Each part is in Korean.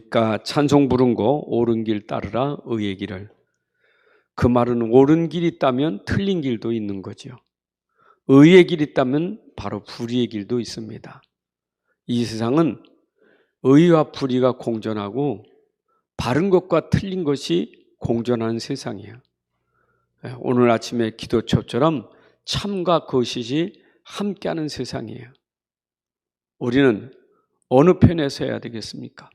우리가 찬송 부른 거 옳은 길 따르라 의의 길을. 그 말은 옳은 길이 있다면 틀린 길도 있는 거죠. 의의 길이 있다면 바로 불의의 길도 있습니다. 이 세상은 의와 불의가 공존하고 바른 것과 틀린 것이 공존하는 세상이에요. 오늘 아침에 기도처럼 참과 거짓이 함께하는 세상이에요. 우리는 어느 편에 서야 되겠습니까?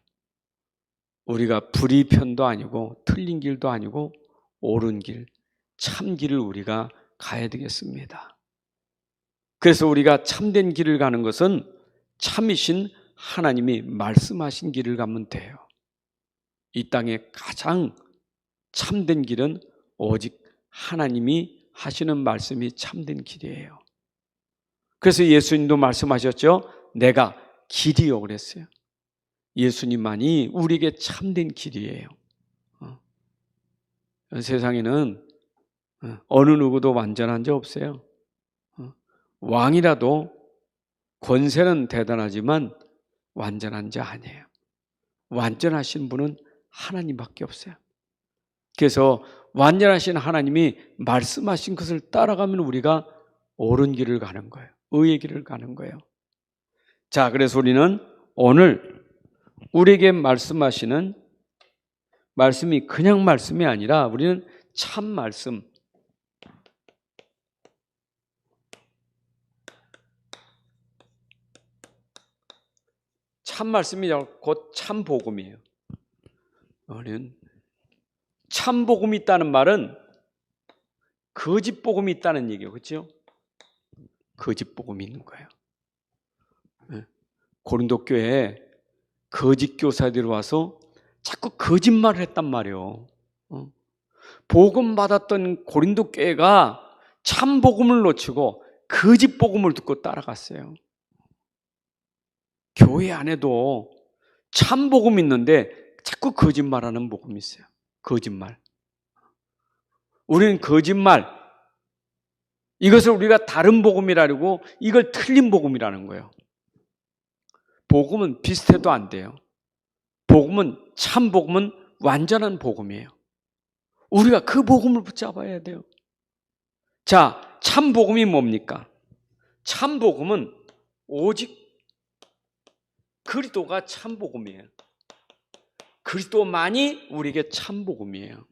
우리가 불의 편도 아니고 틀린 길도 아니고 옳은 길, 참 길을 우리가 가야 되겠습니다. 그래서 우리가 참된 길을 가는 것은 참이신 하나님이 말씀하신 길을 가면 돼요. 이 땅에 가장 참된 길은 오직 하나님이 하시는 말씀이 참된 길이에요. 그래서 예수님도 말씀하셨죠. 내가 길이요 그랬어요. 예수님만이 우리에게 참된 길이에요. 세상에는 어느 누구도 완전한 자 없어요. 왕이라도 권세는 대단하지만 완전한 자 아니에요. 완전하신 분은 하나님밖에 없어요. 그래서 완전하신 하나님이 말씀하신 것을 따라가면 우리가 옳은 길을 가는 거예요. 의의 길을 가는 거예요. 자, 그래서 우리는 오늘 우리에게 말씀하시는 말씀이 그냥 말씀이 아니라 우리는 참 말씀, 참 말씀이 곧 참 복음이에요. 우리는 참 복음이 있다는 말은 거짓 복음이 있다는 얘기예요. 그렇죠? 거짓 복음이 있는 거예요. 고린도 교회에 거짓 교사들이 와서 자꾸 거짓말을 했단 말이에요. 복음 받았던 고린도 교회가 참 복음을 놓치고 거짓 복음을 듣고 따라갔어요. 교회 안에도 참 복음이 있는데 자꾸 거짓말하는 복음이 있어요. 거짓말. 우리는 거짓말, 이것을 우리가 다른 복음이라고 이걸 틀린 복음이라는 거예요. 복음은 비슷해도 안 돼요. 복음은 참 복음은 완전한 복음이에요. 우리가 그 복음을 붙잡아야 돼요. 자, 참 복음이 뭡니까? 참 복음은 오직 그리스도가 참 복음이에요. 그리스도만이 우리에게 참 복음이에요.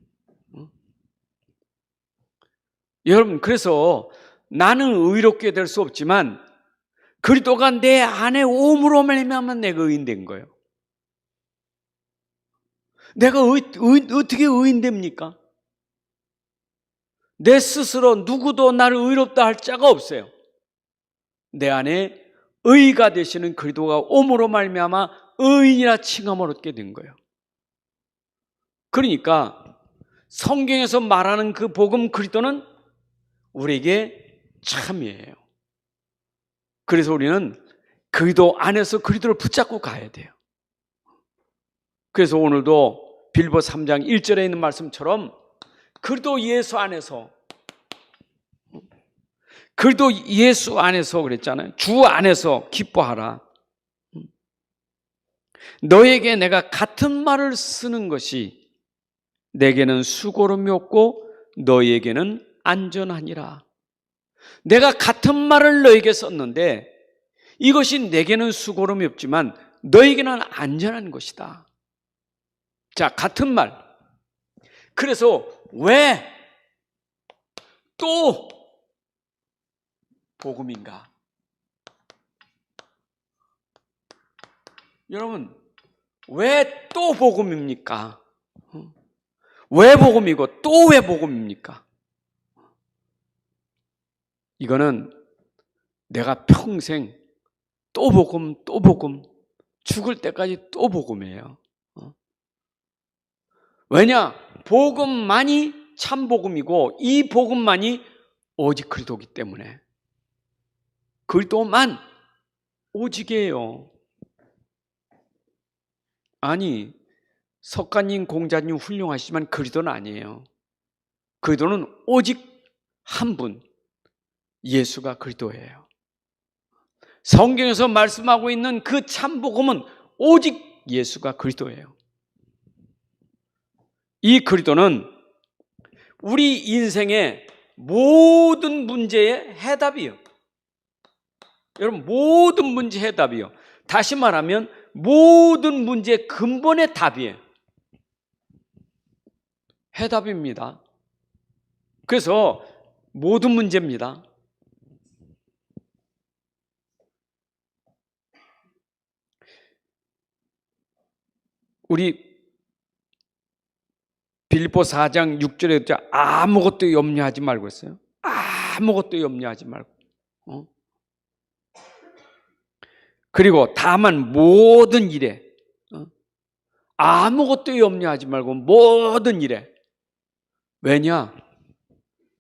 여러분, 그래서 나는 의롭게 될 수 없지만 그리스도가 내 안에 오므로 말미암아 내가 의인된 거예요. 내가 어떻게 의인됩니까? 내 스스로 누구도 나를 의롭다 할 자가 없어요. 내 안에 의가 되시는 그리스도가 오므로 말미암아 의인이라 칭함을 얻게 된 거예요. 그러니까 성경에서 말하는 그 복음 그리스도는 우리에게 참이에요. 그래서 우리는 그리스도 안에서 그리스도를 붙잡고 가야 돼요. 그래서 오늘도 빌보 3장 1절에 있는 말씀처럼 그리스도 예수 안에서, 그리스도 예수 안에서 그랬잖아요. 주 안에서 기뻐하라. 너에게 내가 같은 말을 쓰는 것이 내게는 수고름이 없고 너에게는 안전하니라. 내가 같은 말을 너에게 썼는데 이것이 내게는 수고름이 없지만 너에게는 안전한 것이다. 자, 같은 말. 그래서 왜 또 복음인가? 여러분, 왜 또 복음입니까? 왜 복음이고 또 왜 복음입니까? 이거는 내가 평생 또 복음, 또 복음, 죽을 때까지 또 복음이에요. 왜냐? 복음만이 참 복음이고 이 복음만이 오직 그리스도이기 때문에. 그리스도만 오직이에요. 아니, 석가님, 공자님 훌륭하시지만 그리스도는 아니에요. 그리스도는 오직 한 분, 예수가 그리스도예요. 성경에서 말씀하고 있는 그 참 복음은 오직 예수가 그리스도예요. 이 그리스도는 우리 인생의 모든 문제의 해답이요. 여러분, 모든 문제 해답이요. 다시 말하면 모든 문제의 근본의 답이에요. 해답입니다. 그래서 모든 문제입니다. 우리 빌립보 4장 6절에 아무것도 염려하지 말고 했어요. 아무것도 염려하지 말고. 그리고 다만 모든 일에, 아무것도 염려하지 말고 모든 일에. 왜냐?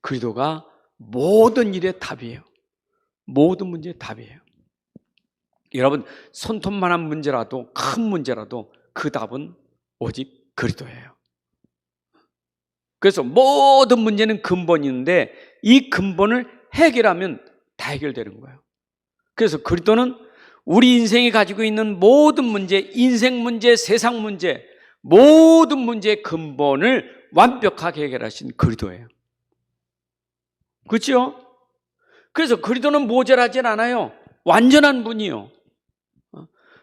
그리스도가 모든 일의 답이에요. 모든 문제의 답이에요. 여러분, 손톱만한 문제라도, 큰 문제라도 그 답은 오직 그리스도예요. 그래서 모든 문제는 근본이 있는데 이 근본을 해결하면 다 해결되는 거예요. 그래서 그리스도는 우리 인생이 가지고 있는 모든 문제, 인생 문제, 세상 문제, 모든 문제의 근본을 완벽하게 해결하신 그리스도예요. 그렇죠? 그래서 그리스도는 모자라진 않아요. 완전한 분이요.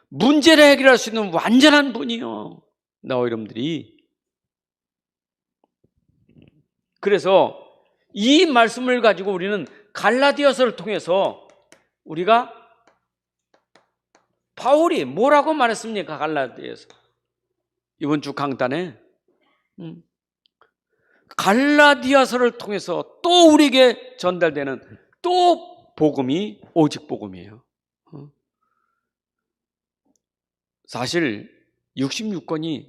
문제를 해결할 수 있는 완전한 분이요. 나와 여러분들이. 그래서 이 말씀을 가지고 우리는 갈라디아서를 통해서 우리가 바울이 뭐라고 말했습니까? 갈라디아서 이번 주 강단에 갈라디아서를 통해서 또 우리에게 전달되는 또 복음이 오직 복음이에요. 사실 66권이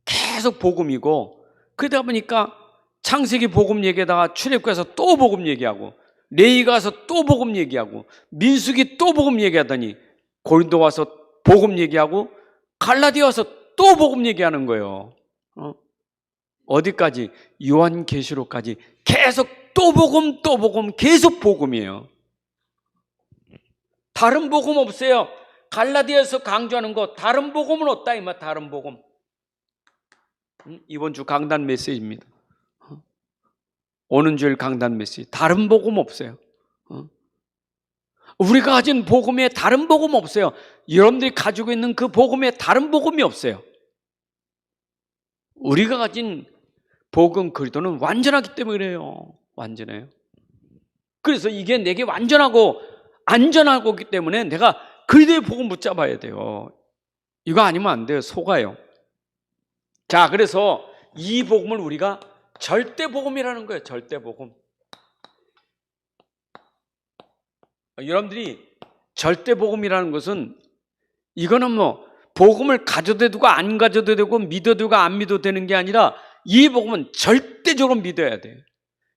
계속 복음이고 그러다 보니까 창세기 복음 얘기하다가 출애굽기에서 또 복음 얘기하고 레위기 가서 또 복음 얘기하고 민수기 또 복음 얘기하더니 고린도 와서 복음 얘기하고 갈라디아 와서 또 복음 얘기하는 거예요. 어디까지? 요한계시록까지 계속 또 복음 계속 복음이에요. 다른 복음 없어요. 갈라디아에서 강조하는 거 다른 복음은 없다 이 말. 다른 복음. 이번 주 강단 메시지입니다. 오는 주일 강단 메시지. 다른 복음 없어요. 우리가 가진 복음에 다른 복음 없어요. 여러분들이 가지고 있는 그 복음에 다른 복음이 없어요. 우리가 가진 복음 그리스도는 완전하기 때문에 그래요. 완전해요. 그래서 이게 내게 완전하고 안전하기 때문에 내가 그리스도의 복음 붙잡아야 돼요. 이거 아니면 안 돼요. 속아요. 자, 그래서 이 복음을 우리가 절대 복음이라는 거예요. 절대 복음. 여러분들이 절대 복음이라는 것은 이거는 뭐 복음을 가져도 되고 안 가져도 되고 믿어도 되고 안 믿어도 되는 게 아니라 이 복음은 절대적으로 믿어야 돼요.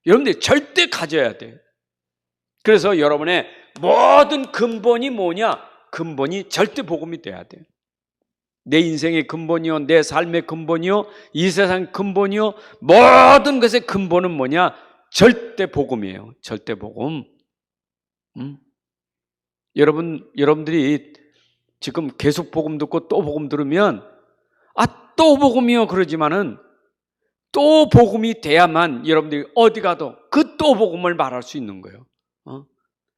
여러분들이 절대 가져야 돼요. 그래서 여러분의 모든 근본이 뭐냐? 근본이 절대 복음이 돼야 돼요. 내 인생의 근본이요, 내 삶의 근본이요, 이 세상 근본이요, 모든 것의 근본은 뭐냐? 절대 복음이에요. 절대 복음. 여러분들이 지금 계속 복음 듣고 또 복음 들으면 또 복음이요 그러지만은 또 복음이 돼야만 여러분들이 어디 가도 그 또 복음을 말할 수 있는 거예요.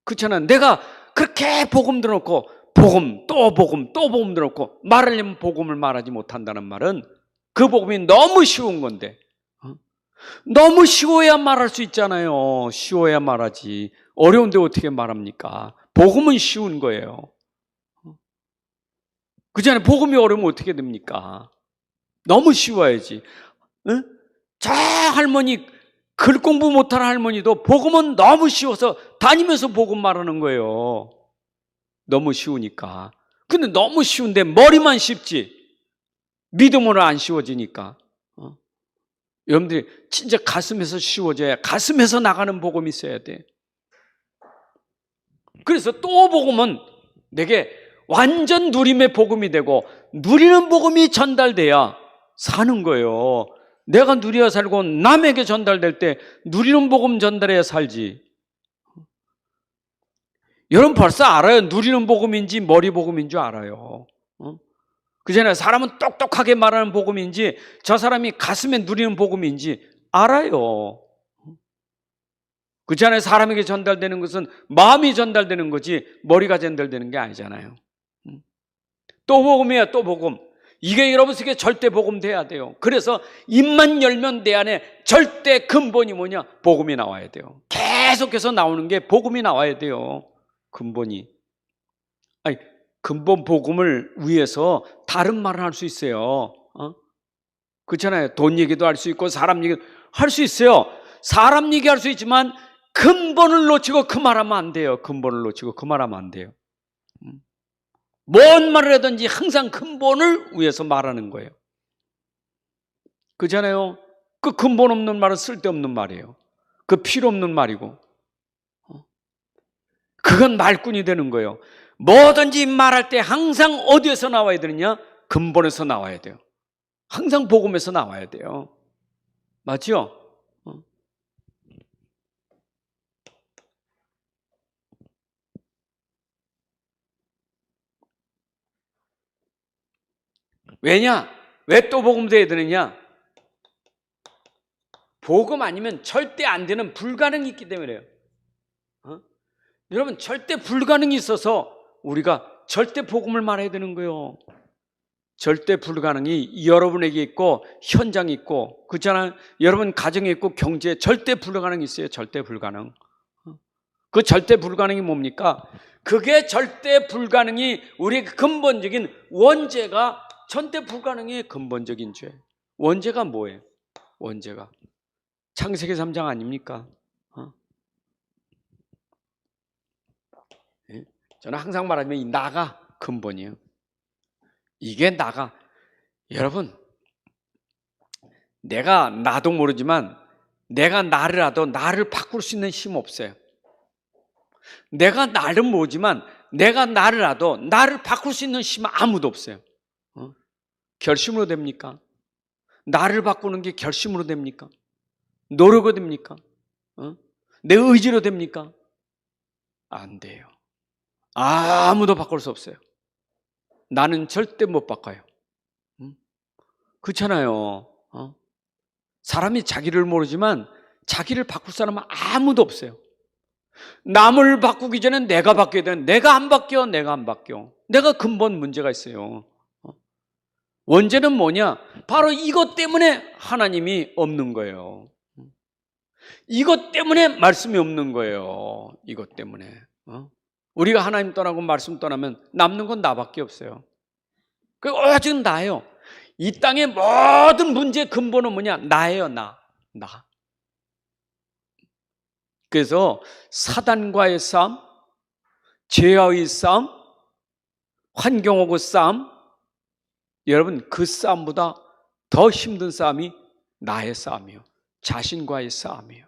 그렇잖아요. 내가 그렇게 복음 들어놓고 복음 또 복음 들어놓고 말하려면 복음을 말하지 못한다는 말은 그 복음이 너무 쉬운 건데 너무 쉬워야 말할 수 있잖아요. 쉬워야 말하지. 어려운데 어떻게 말합니까? 복음은 쉬운 거예요. 그렇잖아요. 복음이 어려우면 어떻게 됩니까? 너무 쉬워야지. 응? 저 할머니 글 공부 못하는 할머니도 복음은 너무 쉬워서 다니면서 복음 말하는 거예요. 너무 쉬우니까. 근데 너무 쉬운데 머리만 쉽지 믿음으로 안 쉬워지니까. 여러분들이 진짜 가슴에서 쉬워져야 가슴에서 나가는 복음이 있어야 돼. 그래서 또 복음은 내게 완전 누림의 복음이 되고 누리는 복음이 전달돼야 사는 거예요. 내가 누려야 살고 남에게 전달될 때 누리는 복음 전달해야 살지. 여러분 벌써 알아요. 누리는 복음인지 머리 복음인 줄 알아요. 그잖아요. 사람은 똑똑하게 말하는 복음인지 저 사람이 가슴에 누리는 복음인지 알아요. 그렇잖아요. 사람에게 전달되는 것은 마음이 전달되는 거지 머리가 전달되는 게 아니잖아요. 또 복음이에요. 또 복음. 이게 여러분에게 절대 복음 돼야 돼요. 그래서 입만 열면 내 안에 절대 근본이 뭐냐? 복음이 나와야 돼요. 계속해서 나오는 게 복음이 나와야 돼요. 근본이. 아니, 근본 복음을 위해서 다른 말을 할 수 있어요. 그렇잖아요. 돈 얘기도 할 수 있고 사람 얘기도 할 수 있어요. 사람 얘기할 수 있지만 근본을 놓치고 그 말하면 안 돼요. 근본을 놓치고 그 말하면 안 돼요. 뭔 말을 하든지 항상 근본을 위해서 말하는 거예요. 그렇잖아요. 그 근본 없는 말은 쓸데없는 말이에요. 그 필요 없는 말이고. 그건 말꾼이 되는 거예요. 뭐든지 말할 때 항상 어디에서 나와야 되느냐? 근본에서 나와야 돼요. 항상 복음에서 나와야 돼요. 맞죠? 왜냐? 왜 또 복음 돼야 되느냐? 복음 아니면 절대 안 되는 불가능이 있기 때문에요. 여러분 절대 불가능이 있어서 우리가 절대 복음을 말해야 되는 거예요. 절대 불가능이 여러분에게 있고 현장에 있고 그렇잖아요. 여러분 가정에 있고 경제에 절대 불가능이 있어요. 절대 불가능. 그 절대 불가능이 뭡니까? 그게 절대 불가능이 우리의 근본적인 원죄가 절대 불가능의 근본적인 죄. 원죄가 뭐예요? 원죄가 창세기 3장 아닙니까? 저는 항상 말하면 이 나가 근본이에요. 이게 나가. 여러분, 내가 나도 모르지만 내가 나를 하도 나를 바꿀 수 있는 힘 없어요. 내가 나를 모르지만 내가 나를 하도 나를 바꿀 수 있는 힘 아무도 없어요. 결심으로 됩니까? 나를 바꾸는 게 결심으로 됩니까? 노력으로 됩니까? 내 의지로 됩니까? 안 돼요. 아무도 바꿀 수 없어요. 나는 절대 못 바꿔요. 그렇잖아요. 사람이 자기를 모르지만 자기를 바꿀 사람은 아무도 없어요. 남을 바꾸기 전에 내가 바뀌어야 되는데 내가 안 바뀌어. 내가 근본 문제가 있어요. 원죄는 뭐냐? 바로 이것 때문에 하나님이 없는 거예요. 이것 때문에 말씀이 없는 거예요. 이것 때문에. 우리가 하나님 떠나고 말씀 떠나면 남는 건 나밖에 없어요. 그 오직 나예요. 이 땅의 모든 문제의 근본은 뭐냐? 나예요. 나. 그래서 사단과의 싸움, 죄와의 싸움, 환경하고 싸움, 여러분 그 싸움보다 더 힘든 싸움이 나의 싸움이에요. 자신과의 싸움이에요.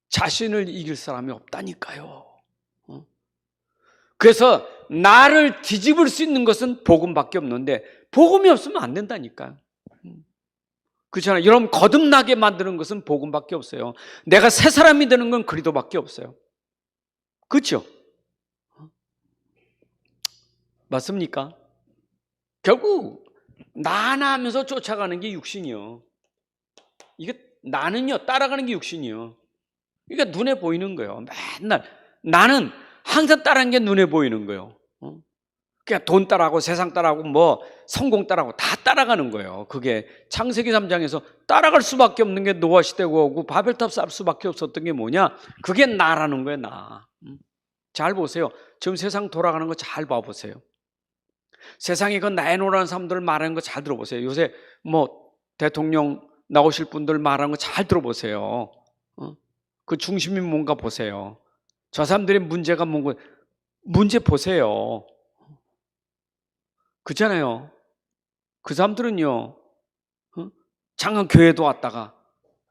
자신을 이길 사람이 없다니까요. 그래서 나를 뒤집을 수 있는 것은 복음밖에 없는데 복음이 없으면 안 된다니까요. 그렇잖아요. 여러분 거듭나게 만드는 것은 복음밖에 없어요. 내가 새 사람이 되는 건 그리스도밖에 없어요. 그렇죠? 맞습니까? 결국 나나 하면서 쫓아가는 게 육신이요. 이게 나는요 따라가는 게 육신이요. 이게 눈에 보이는 거예요. 맨날 나는 항상 따라하는 게 눈에 보이는 거예요. 그냥 돈 따라하고 세상 따라하고 뭐 성공 따라하고 다 따라가는 거예요. 그게 창세기 3장에서 따라갈 수밖에 없는 게 노아 시대고 오고 바벨탑 쌓을 수밖에 없었던 게 뭐냐? 그게 나라는 거예요. 나. 잘 보세요. 지금 세상 돌아가는 거 잘 봐보세요. 세상에 그 나의 노라는 사람들 말하는 거 잘 들어보세요. 요새 뭐 대통령 나오실 분들 말하는 거 잘 들어보세요. 그 중심이 뭔가 보세요. 저 사람들의 문제가 뭔가 문제 보세요. 그렇잖아요. 그 사람들은요 잠깐 교회도 왔다가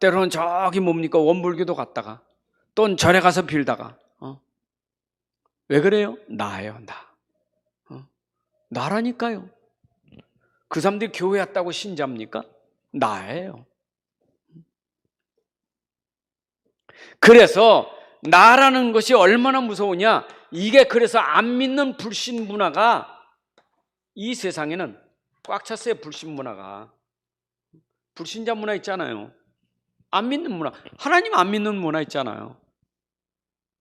때로는 저기 뭡니까 원불교도 갔다가 또 절에 가서 빌다가 왜 그래요? 나예요. 나라니까요. 그 사람들이 교회 왔다고 신자입니까? 나예요. 그래서 나라는 것이 얼마나 무서우냐? 이게 그래서 안 믿는 불신 문화가 이 세상에는 꽉 찼어요. 불신 문화가. 불신자 문화 있잖아요. 안 믿는 문화, 하나님 안 믿는 문화 있잖아요.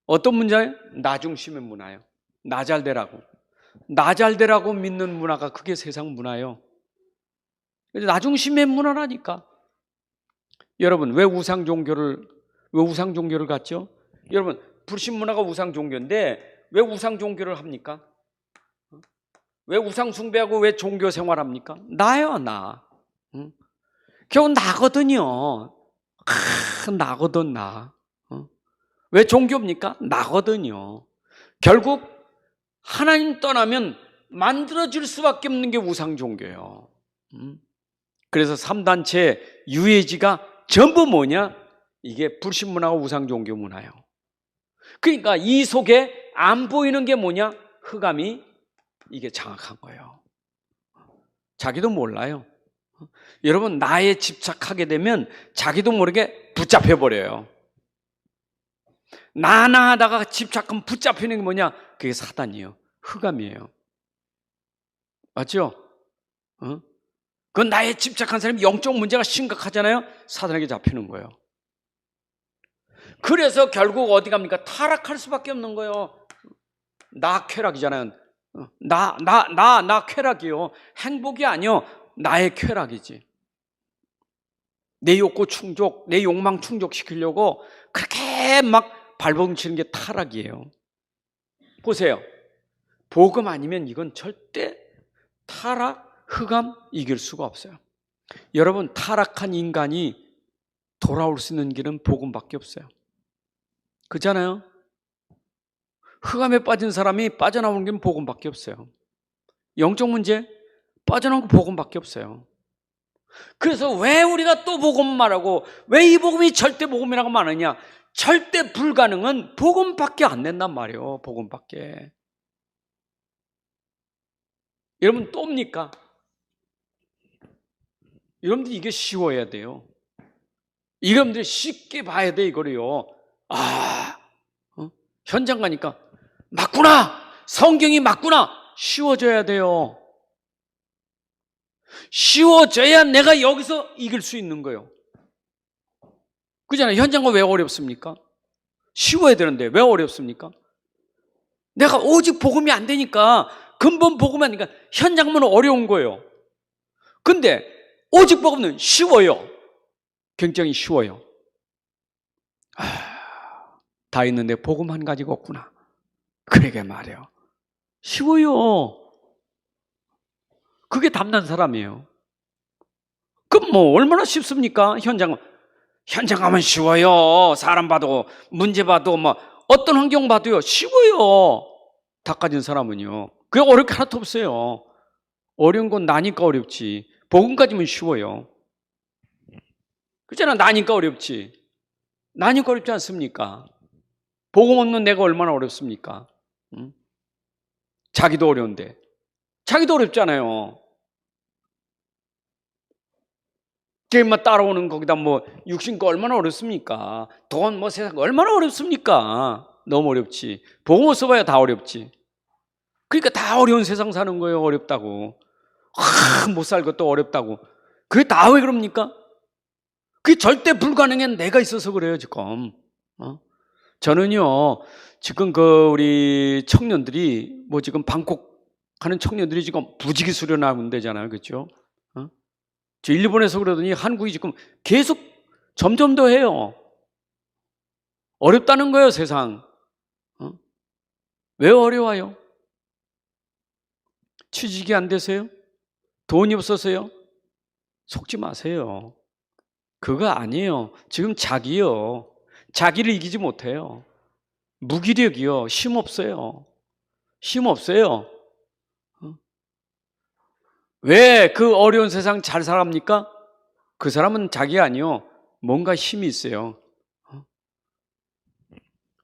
어떤 문제예요? 나 중심의 문화예요. 나 잘 되라고. 나 잘 되라고 믿는 문화가 그게 세상 문화예요. 나 중심의 문화라니까. 여러분, 왜 우상 종교를 갖죠? 여러분, 불신 문화가 우상 종교인데 왜 우상 종교를 합니까? 왜 우상 숭배하고 왜 종교 생활합니까? 나요, 나. 겨우 나거든요. 나거든, 나. 왜 종교입니까? 나거든요. 결국 하나님 떠나면 만들어질 수밖에 없는 게 우상 종교예요. 그래서 3단체 유해지가 전부 뭐냐? 이게 불신 문화와 우상 종교 문화예요. 그러니까 이 속에 안 보이는 게 뭐냐? 흑암이 이게 장악한 거예요. 자기도 몰라요. 여러분, 나에 집착하게 되면 자기도 모르게 붙잡혀 버려요. 나나 하다가 집착하면 붙잡히는 게 뭐냐? 그게 사단이에요. 흑암이에요. 맞죠? 그 나에 집착한 사람이 영적 문제가 심각하잖아요. 사단에게 잡히는 거예요. 그래서 결국 어디 갑니까? 타락할 수밖에 없는 거예요. 나 쾌락이잖아요. 나 쾌락이요. 행복이 아니요. 나의 쾌락이지. 내 욕구 충족, 내 욕망 충족시키려고 그렇게 막 발버둥치는 게 타락이에요. 보세요. 복음 아니면 이건 절대 타락, 흑암 이길 수가 없어요. 여러분, 타락한 인간이 돌아올 수 있는 길은 복음밖에 없어요. 그렇잖아요? 흑암에 빠진 사람이 빠져나오는 게 복음밖에 없어요. 영적 문제 빠져나오는 게 복음밖에 없어요. 그래서 왜 우리가 또 복음 말하고 왜 이 복음이 절대 복음이라고 말하냐? 절대 불가능은 복음밖에 안 된단 말이에요. 복음밖에. 여러분 또입니까? 여러분들 이게 쉬워야 돼요. 여러분들 쉽게 봐야 돼 이거를요. 현장 가니까 맞구나. 성경이 맞구나. 쉬워져야 돼요. 쉬워져야 내가 여기서 이길 수 있는 거예요. 그잖아요. 현장 가면 왜 어렵습니까? 쉬워야 되는데 왜 어렵습니까? 내가 오직 복음이 안 되니까, 근본 복음이 안 되니까 현장 가면 어려운 거예요. 근데 오직 복음은 쉬워요. 굉장히 쉬워요. 다 있는데 복음 한 가지가 없구나. 그러게 말이에요. 쉬워요. 그게 담난 사람이에요. 그럼 뭐 얼마나 쉽습니까? 현장 가면 쉬워요. 사람 봐도 문제 봐도 뭐 어떤 환경 봐도요 쉬워요. 다 가진 사람은요. 그게 어려울 게 하나도 없어요. 어려운 건 나니까 어렵지. 복음 가지면 쉬워요. 그렇잖아. 나니까 어렵지. 나니까 어렵지 않습니까? 복음 없는 내가 얼마나 어렵습니까? 자기도 어려운데. 자기도 어렵잖아요. 게임만 따라오는 거기다 뭐 육신 거 얼마나 어렵습니까? 돈 뭐 세상 얼마나 어렵습니까? 너무 어렵지. 복음 써봐야 다 어렵지. 그러니까 다 어려운 세상 사는 거예요. 어렵다고. 못 살 것도 어렵다고. 그게 다 왜 그럽니까? 그게 절대 불가능한 내가 있어서 그래요 지금. 저는요 지금 우리 청년들이 뭐 지금 방콕 하는 청년들이 지금 부지기 수련하고 되잖아요, 그렇죠? 저 일본에서 그러더니 한국이 지금 계속 점점 더 해요. 어렵다는 거예요, 세상. 왜 어려워요? 취직이 안 되세요? 돈이 없어서요? 속지 마세요. 그거 아니에요. 지금 자기요. 자기를 이기지 못해요. 무기력이요. 힘 없어요. 힘 없어요. 왜 그 어려운 세상 잘 살합니까? 그 사람은 자기가 아니요. 뭔가 힘이 있어요.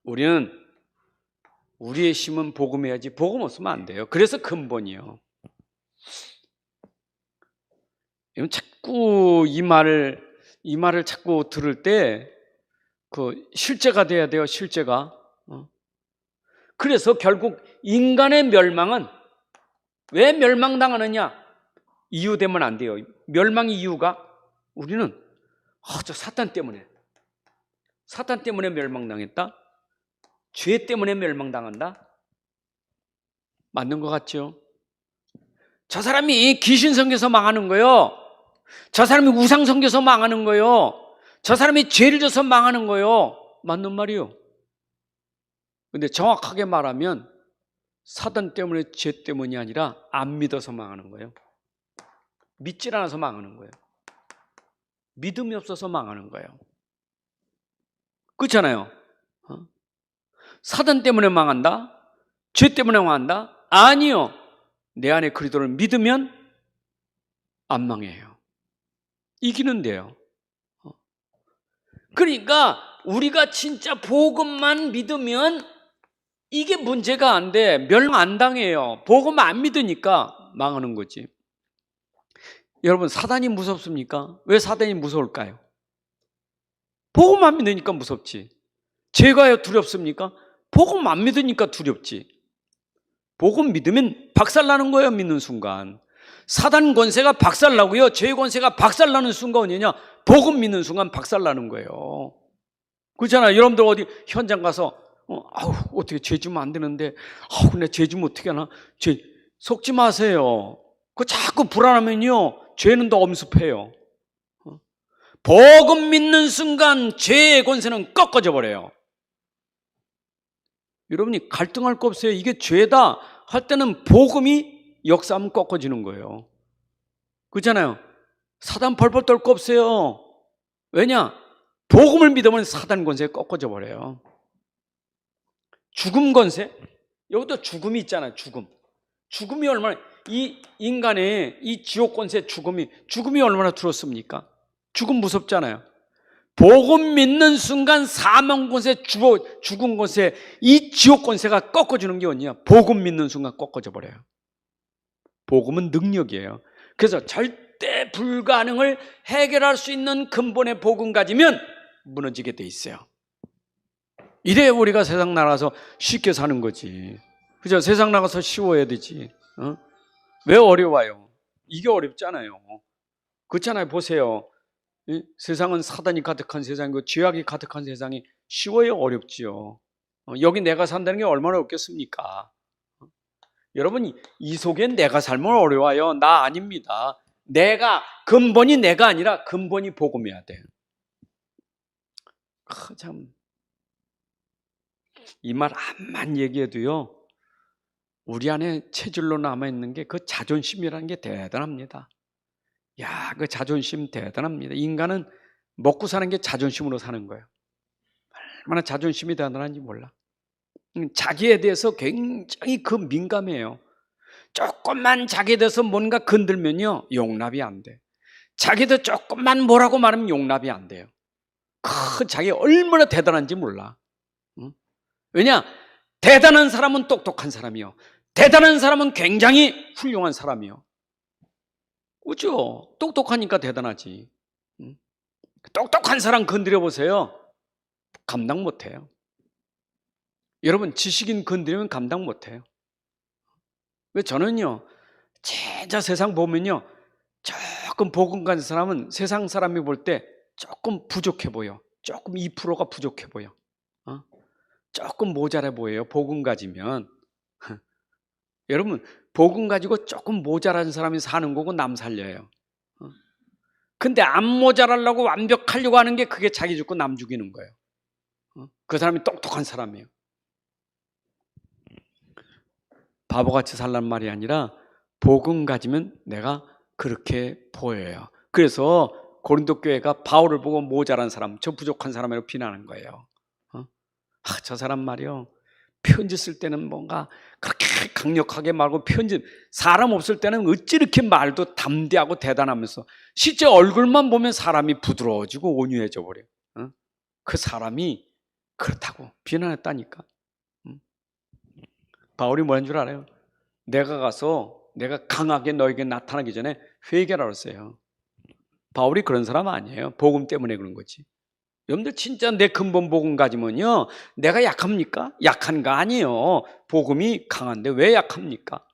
우리는 우리의 힘은 복음해야지 복음 없으면 안 돼요. 그래서 근본이요. 자꾸 이 말을 자꾸 들을 때 실제가 돼야 돼요. 실제가. 그래서 결국 인간의 멸망은 왜 멸망당하느냐? 이유되면 안 돼요. 멸망의 이유가 우리는 저 사탄 때문에 멸망당했다? 죄 때문에 멸망당한다? 맞는 것 같죠? 저 사람이 귀신 섬겨서 망하는 거요. 저 사람이 우상 섬겨서 망하는 거요. 저 사람이 죄를 져서 망하는 거요. 맞는 말이요. 근데 정확하게 말하면 사단 때문에 죄 때문이 아니라 안 믿어서 망하는 거예요. 믿질 않아서 망하는 거예요. 믿음이 없어서 망하는 거예요. 그렇잖아요. 사단 때문에 망한다? 죄 때문에 망한다? 아니요. 내 안에 그리스도를 믿으면 안 망해요. 이기는데요. 그러니까 우리가 진짜 복음만 믿으면 이게 문제가 안 돼. 멸망 안 당해요. 복음 안 믿으니까 망하는 거지. 여러분, 사단이 무섭습니까? 왜 사단이 무서울까요? 복음 안 믿으니까 무섭지. 죄가 두렵습니까? 복음 안 믿으니까 두렵지. 복음 믿으면 박살나는 거예요. 믿는 순간. 사단 권세가 박살나고요. 죄 권세가 박살나는 순간 어디냐? 복음 믿는 순간 박살나는 거예요. 그렇잖아요. 여러분들 어디 현장 가서 어떻게 죄 주면 안 되는데 내 죄 주면 어떻게 하나? 속지 마세요. 그 자꾸 불안하면요. 죄는 더 엄습해요. 복음 믿는 순간 죄의 권세는 꺾어져 버려요. 여러분이 갈등할 거 없어요. 이게 죄다 할 때는 복음이 역사하면 꺾어지는 거예요. 그렇잖아요. 사단 벌벌 떨 거 없어요. 왜냐? 복음을 믿으면 사단 권세가 꺾어져 버려요. 죽음 권세? 여기도 죽음이 있잖아요. 죽음이 얼마나, 이 인간의 이 지옥 권세 죽음이 얼마나 두렵습니까? 죽음 무섭잖아요. 복음 믿는 순간 사망 권세, 죽음 권세, 이 지옥 권세가 꺾어지는 게 어디냐? 복음 믿는 순간 꺾어져 버려요. 복음은 능력이에요. 그래서 절대 불가능을 해결할 수 있는 근본의 복음 가지면 무너지게 돼 있어요. 이래야 우리가 세상 나가서 쉽게 사는 거지. 그죠? 세상 나가서 쉬워야 되지. 왜 어려워요? 이게 어렵잖아요. 그렇잖아요. 보세요. 세상은 사단이 가득한 세상이고 죄악이 가득한 세상이 쉬워요? 어렵지요? 여기 내가 산다는 게 얼마나 어렵겠습니까? 여러분, 이 속엔 내가 살면 어려워요. 나 아닙니다. 근본이 내가 아니라 근본이 복음이어야 돼요. 참, 이 말 암만 얘기해도요, 우리 안에 체질로 남아있는 게 그 자존심이라는 게 대단합니다. 야, 그 자존심 대단합니다. 인간은 먹고 사는 게 자존심으로 사는 거예요. 얼마나 자존심이 대단한지 몰라. 자기에 대해서 굉장히 민감해요. 조금만 자기에 대해서 뭔가 건들면요, 용납이 안 돼. 자기에 대해서 조금만 뭐라고 말하면 용납이 안 돼요. 자기가 얼마나 대단한지 몰라. 왜냐? 대단한 사람은 똑똑한 사람이요. 대단한 사람은 굉장히 훌륭한 사람이요. 그죠? 똑똑하니까 대단하지. 똑똑한 사람 건드려 보세요. 감당 못해요. 여러분, 지식인 건드리면 감당 못해요. 왜? 저는요, 진짜 세상 보면요, 조금 복음 가진 사람은 세상 사람이 볼 때 조금 부족해 보여. 조금 2%가 부족해 보여. 조금 모자라 보여요. 복음 가지면. 여러분, 복음 가지고 조금 모자란 사람이 사는 거고 남 살려요. 근데 안 모자라려고 완벽하려고 하는 게 그게 자기 죽고 남 죽이는 거예요. 그 사람이 똑똑한 사람이에요. 바보같이 살란 말이 아니라 복음 가지면 내가 그렇게 보여요. 그래서 고린도 교회가 바울을 보고 모자란 사람, 저 부족한 사람이라고 비난한 거예요. 저 사람 말이요, 편지 쓸 때는 뭔가 그렇게 강력하게 말고 사람 없을 때는 어찌 이렇게 말도 담대하고 대단하면서 실제 얼굴만 보면 사람이 부드러워지고 온유해져 버려요. 그 사람이 그렇다고 비난했다니까. 바울이 뭐라는 줄 알아요? 내가 강하게 너에게 나타나기 전에 회개하라 그랬어요. 바울이 그런 사람 아니에요. 복음 때문에 그런 거지. 여러분들 진짜 내 근본 복음 가지면요, 내가 약합니까? 약한 거 아니에요. 복음이 강한데 왜 약합니까?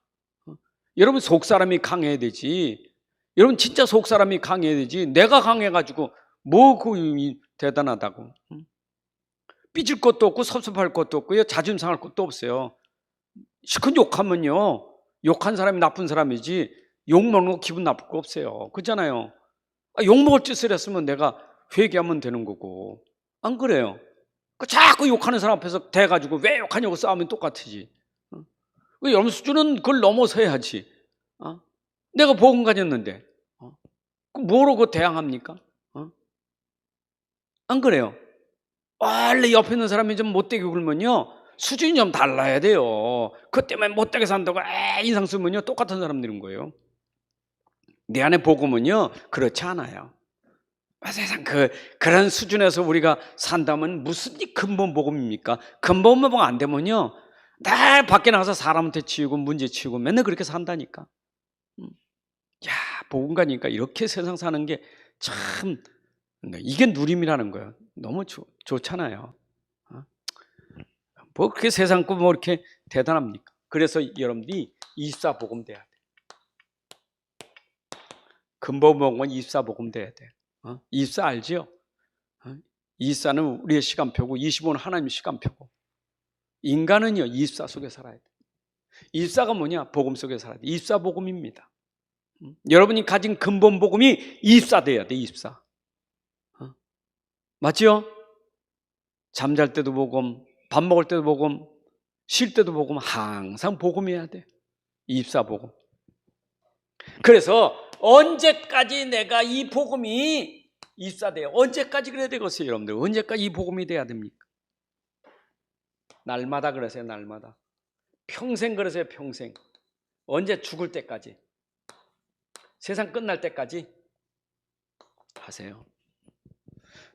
여러분, 속 사람이 강해야 되지. 여러분 진짜 속 사람이 강해야 되지. 내가 강해가지고 뭐 그 대단하다고. 삐질 것도 없고 섭섭할 것도 없고요. 자존심 상할 것도 없어요. 시큰 욕하면요. 욕한 사람이 나쁜 사람이지 욕먹는 거 기분 나쁠 거 없어요. 그렇잖아요. 욕먹을 짓을 했으면 내가 회개하면 되는 거고. 안 그래요? 자꾸 욕하는 사람 앞에서 대가지고 왜 욕하냐고 싸우면 똑같지. 여러분 수준은 그걸 넘어서 해야지. 내가 복음 가졌는데 뭐로 그 대항합니까? 안 그래요? 원래 옆에 있는 사람이 좀 못되게 굴면요 수준이 좀 달라야 돼요. 그 때문에 못되게 산다고 인상 쓰면요 똑같은 사람들인 거예요. 내 안에 복음은요 그렇지 않아요. 세상 그런 수준에서 우리가 산다면 무슨 근본 복음입니까? 근본 복음 안 되면요 날 밖에 나가서 사람한테 치우고 문제 치우고 맨날 그렇게 산다니까. 야, 복음 가니까 이렇게 세상 사는 게 참 이게 누림이라는 거예요. 너무 좋잖아요. 뭐 그렇게 세상 거 뭐 이렇게 대단합니까? 그래서 여러분들이 24복음 돼야 돼. 근본 복음은 24복음 돼야 돼. 24 알지요? 24는 우리의 시간표고 25는 하나님의 시간표고 인간은요 24 속에 살아야 돼. 24가 뭐냐? 복음 속에 살아야 돼. 24복음입니다. 여러분이 가진 근본 복음이 24 돼야 돼. 24. 맞죠? 잠잘 때도 복음, 밥 먹을 때도 복음, 쉴 때도 복음, 항상 복음해야 돼. 24 복음. 그래서 언제까지 내가 이 복음이 24 돼요? 언제까지 그래야 되겠어요, 여러분들? 언제까지 이 복음이 돼야 됩니까? 날마다 그러세요, 날마다. 평생 그러세요, 평생. 언제 죽을 때까지. 세상 끝날 때까지 하세요.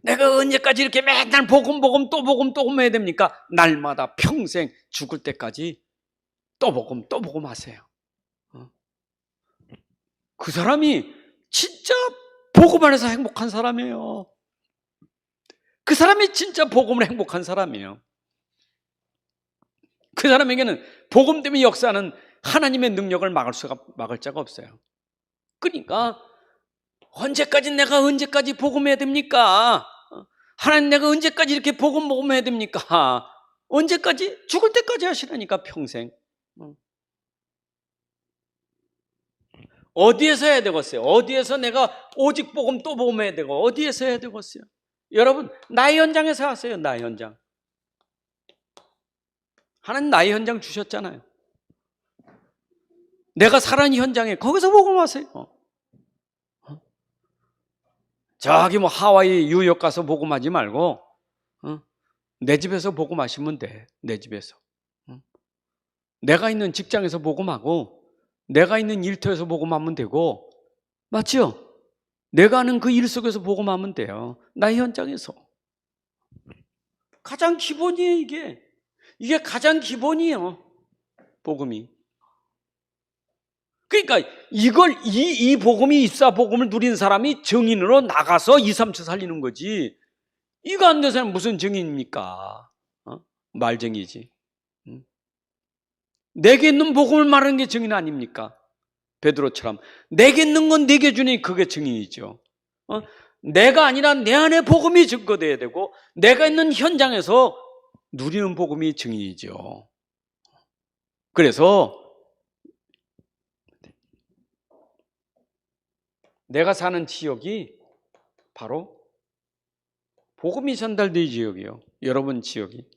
내가 언제까지 이렇게 맨날 복음 또 복음 해야 됩니까? 날마다 평생 죽을 때까지 또 복음 하세요. 그 사람이 진짜 복음 안에서 행복한 사람이에요. 그 사람이 진짜 복음으로 행복한 사람이에요. 그 사람에게는 복음 때문에 역사하는 하나님의 능력을 막을 자가 없어요. 그러니까 내가 언제까지 복음해야 됩니까? 하나님 내가 언제까지 이렇게 복음해야 됩니까? 언제까지? 죽을 때까지 하시라니까 평생. 어디에서 해야 되겠어요? 어디에서 내가 오직 복음 또 복음해야 되고 어디에서 해야 되겠어요? 여러분 나의 현장에서 하세요. 나의 현장. 하나님 나의 현장 주셨잖아요. 내가 살아있는 현장에 거기서 복음하세요. 저기 뭐 하와이 유역 가서 복음하지 말고 내 집에서 복음하시면 돼. 내 집에서. 내가 있는 직장에서 복음하고 내가 있는 일터에서 복음하면 되고 맞죠? 내가 하는 그 일 속에서 복음하면 돼요. 나의 현장에서. 가장 기본이에요 이게. 이게 가장 기본이에요. 복음이. 그러니까 이 복음이 24 복음을 누린 사람이 증인으로 나가서 2, 3초 살리는 거지. 이거 안 되는 사람은 무슨 증인입니까? 말쟁이지. 내게 있는 복음을 말하는 게 증인 아닙니까? 베드로처럼 내게 있는 건 내게 주니 그게 증인이죠. 내가 아니라 내 안에 복음이 증거돼야 되고 내가 있는 현장에서 누리는 복음이 증인이죠. 그래서 내가 사는 지역이 바로 복음이 전달된 지역이에요. 여러분 지역이.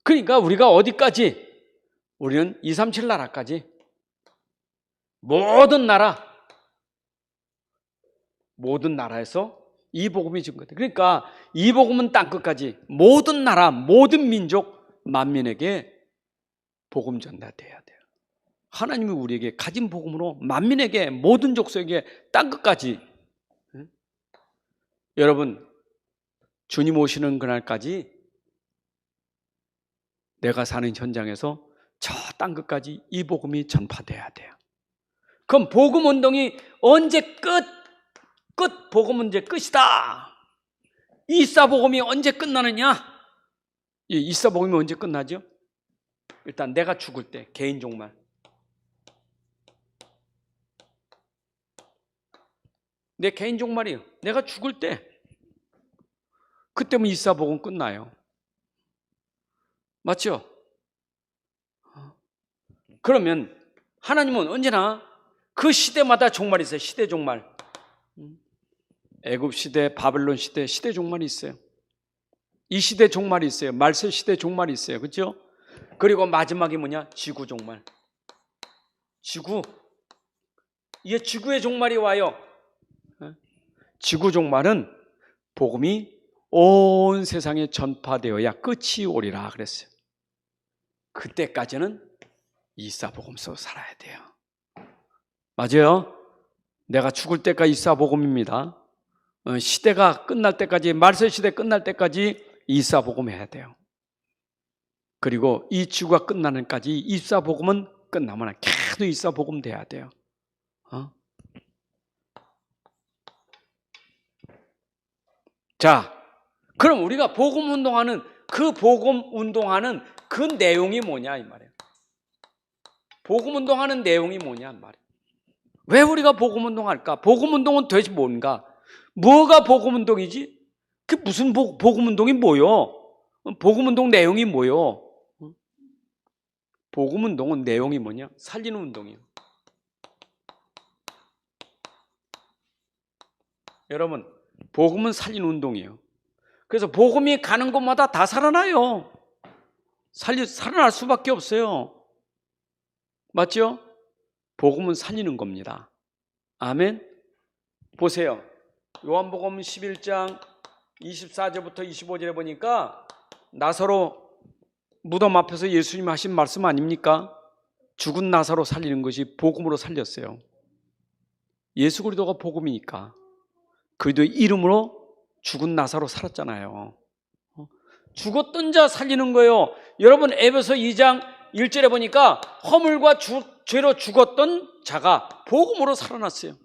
그러니까 우리가 어디까지? 우리는 237 나라까지 모든 나라에서 이 복음이 증거돼. 그러니까 이 복음은 땅끝까지 모든 나라, 모든 민족, 만민에게 복음 전달돼야 돼요. 하나님이 우리에게 가진 복음으로 만민에게 모든 족속에게 땅끝까지. 여러분 주님 오시는 그날까지 내가 사는 현장에서 저 땅끝까지 이 복음이 전파돼야 돼요. 그럼 복음 운동이 언제 복음 문제 끝이다. 24 복음이 언제 끝나느냐? 이 24 복음이 언제 끝나죠? 일단 내가 죽을 때 개인 종말. 내 개인 종말이에요. 내가 죽을 때 그때면 이사복음 끝나요. 맞죠? 그러면 하나님은 언제나 그 시대마다 종말이 있어요. 시대 종말. 애굽 시대, 바벨론 시대, 시대 종말이 있어요. 이 시대 종말이 있어요. 말세 시대 종말이 있어요. 그렇죠? 그리고 마지막이 뭐냐? 지구 종말. 지구. 이게 지구의 종말이 와요. 지구 종말은 복음이 온 세상에 전파되어야 끝이 오리라 그랬어요. 그때까지는 이사복음서 살아야 돼요. 맞아요. 내가 죽을 때까지 이사복음입니다. 시대가 끝날 때까지, 말세 시대 끝날 때까지 이사복음 해야 돼요. 그리고 이 지구가 끝나는 까지 이사복음은 끝나면 계속 이사복음 돼야 돼요. 자, 그럼 우리가 복음 운동하는 그 내용이 뭐냐 이 말이에요. 복음 운동하는 내용이 뭐냐 이 말이에요. 왜 우리가 복음 운동할까? 복음 운동은 도대체 뭔가? 뭐가 복음 운동이지? 그 무슨 복음 운동이 뭐요? 복음 운동 내용이 뭐요? 복음 운동은 내용이 뭐냐? 살리는 운동이에요. 여러분, 복음은 살리는 운동이에요. 그래서 복음이 가는 곳마다 다 살아나요. 살아날 수밖에 없어요. 맞죠? 복음은 살리는 겁니다. 아멘. 보세요. 요한복음 11장 24절부터 25절에 보니까 나사로 무덤 앞에서 예수님 하신 말씀 아닙니까? 죽은 나사로 살리는 것이 복음으로 살렸어요. 예수 그리스도가 복음이니까 그리스도의 이름으로 죽은 나사로 살았잖아요. 죽었던 자 살리는 거예요. 여러분 에베소 2장 1절에 보니까 허물과 죄로 죽었던 자가 복음으로 살아났어요.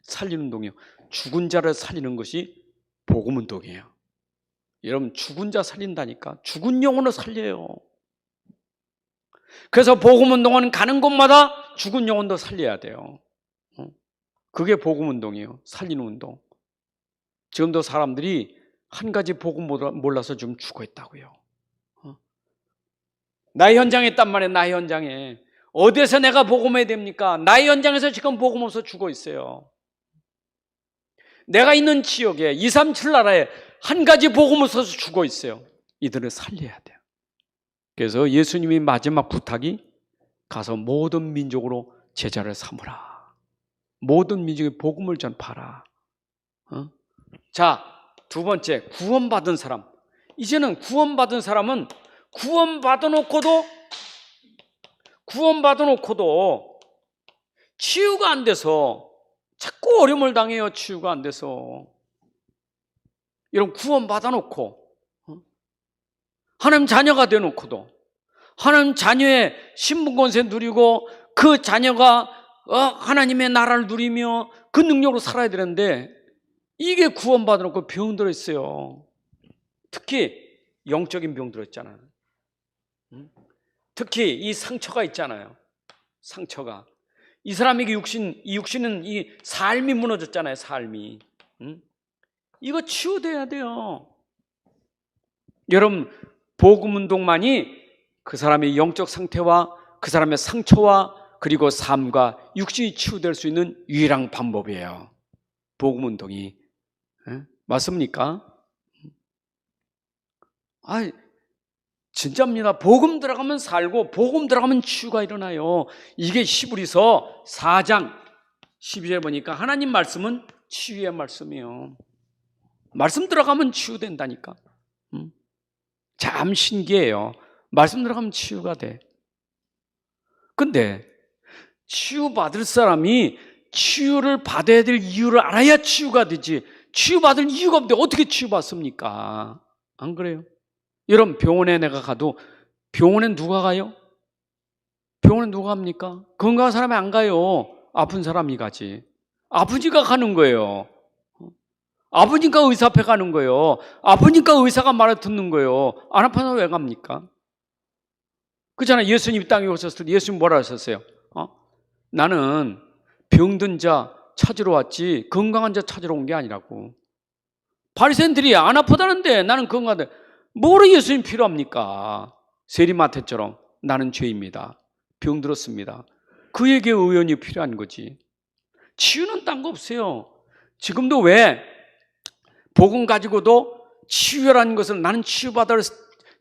살리는 운동이에요. 죽은 자를 살리는 것이 복음 운동이에요. 여러분 죽은 자 살린다니까. 죽은 영혼을 살려요. 그래서 복음 운동은 가는 곳마다 죽은 영혼도 살려야 돼요. 그게 복음 운동이에요. 살리는 운동. 지금도 사람들이 한 가지 복음 몰라서 좀 죽어 있다고요. 나의 현장에 있단 말이에요. 나의 현장에. 어디에서 내가 복음해야 됩니까? 나의 현장에서 지금 복음 없어 죽어 있어요. 내가 있는 지역에 237 나라에 한 가지 복음 없어서 죽어 있어요. 이들을 살려야 돼요. 그래서 예수님이 마지막 부탁이 가서 모든 민족으로 제자를 삼으라. 모든 민족의 복음을 전파하라. 자, 두 번째, 구원받은 사람. 이제는 구원받은 사람은 구원받아놓고도 치유가 안 돼서 자꾸 어려움을 당해요. 치유가 안 돼서. 여러분 구원받아놓고 하나님 자녀가 되어놓고도 하나님 자녀의 신분권세 누리고 그 자녀가 하나님의 나라를 누리며 그 능력으로 살아야 되는데 이게 구원받아놓고 병 들어있어요. 특히 영적인 병 들어있잖아요. 특히 이 상처가 있잖아요. 상처가. 이 사람에게 이 육신은 이 삶이 무너졌잖아요. 삶이. 이거 치유돼야 돼요. 여러분 복음 운동만이 그 사람의 영적 상태와 그 사람의 상처와 그리고 삶과 육신이 치유될 수 있는 유일한 방법이에요. 복음 운동이. 맞습니까? 진짜입니다. 복음 들어가면 살고 복음 들어가면 치유가 일어나요. 이게 히브리서 4장 12절에 보니까 하나님 말씀은 치유의 말씀이에요. 말씀 들어가면 치유된다니까. 참 신기해요. 말씀 들어가면 치유가 돼. 근데 치유받을 사람이 치유를 받아야 될 이유를 알아야 치유가 되지. 치유받을 이유가 없는데 어떻게 치유받습니까? 안 그래요? 여러분 병원에 내가 가도 병원엔 누가 가요? 병원엔 누가 갑니까? 건강한 사람이 안 가요. 아픈 사람이 가지. 아프니까 가는 거예요. 아프니까 의사 앞에 가는 거예요. 아프니까 의사가 말을 듣는 거예요. 안 아파서 왜 갑니까? 그잖아요. 예수님 이 땅에 오셨을 때 예수님 뭐라 하셨어요? 나는 병든 자 찾으러 왔지 건강한 자 찾으러 온 게 아니라고. 바리새인들이 안 아프다는데 나는 건강한데 뭐로 예수님 필요합니까? 세리마태처럼 나는 죄입니다. 병들었습니다. 그에게 의원이 필요한 거지. 치유는 딴 거 없어요. 지금도 왜 복음 가지고도 치유라는 것을 나는